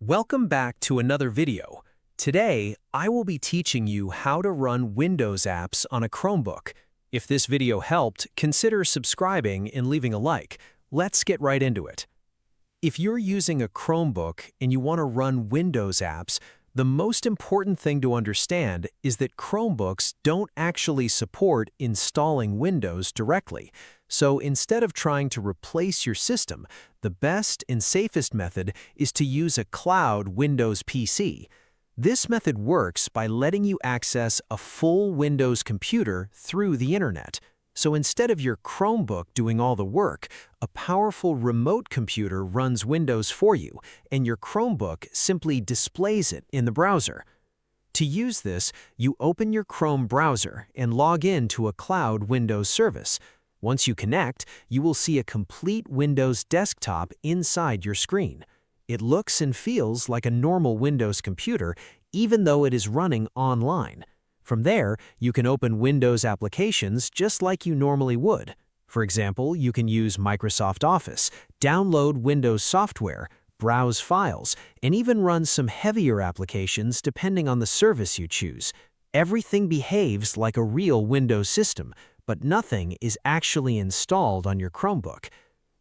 Welcome back to another video. Today, I will be teaching you how to run Windows apps on a Chromebook. If this video helped, consider subscribing and leaving a like. Let's get right into it. If you're using a Chromebook and you want to run Windows apps, the most important thing to understand is that Chromebooks don't actually support installing Windows directly. So instead of trying to replace your system, the best and safest method is to use a cloud Windows PC. This method works by letting you access a full Windows computer through the internet. So instead of your Chromebook doing all the work, a powerful remote computer runs Windows for you, and your Chromebook simply displays it in the browser. To use this, you open your Chrome browser and log in to a cloud Windows service. Once you connect, you will see a complete Windows desktop inside your screen. It looks and feels like a normal Windows computer, even though it is running online. From there, you can open Windows applications just like you normally would. For example, you can use Microsoft Office, download Windows software, browse files, and even run some heavier applications depending on the service you choose. Everything behaves like a real Windows system, but nothing is actually installed on your Chromebook.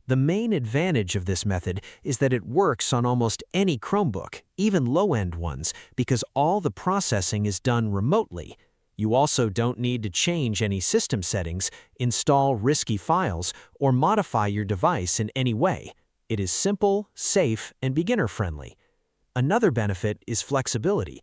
The main advantage of this method is that it works on almost any Chromebook, even low-end ones, because all the processing is done remotely. You also don't need to change any system settings, install risky files, or modify your device in any way. It is simple, safe, and beginner-friendly. Another benefit is flexibility.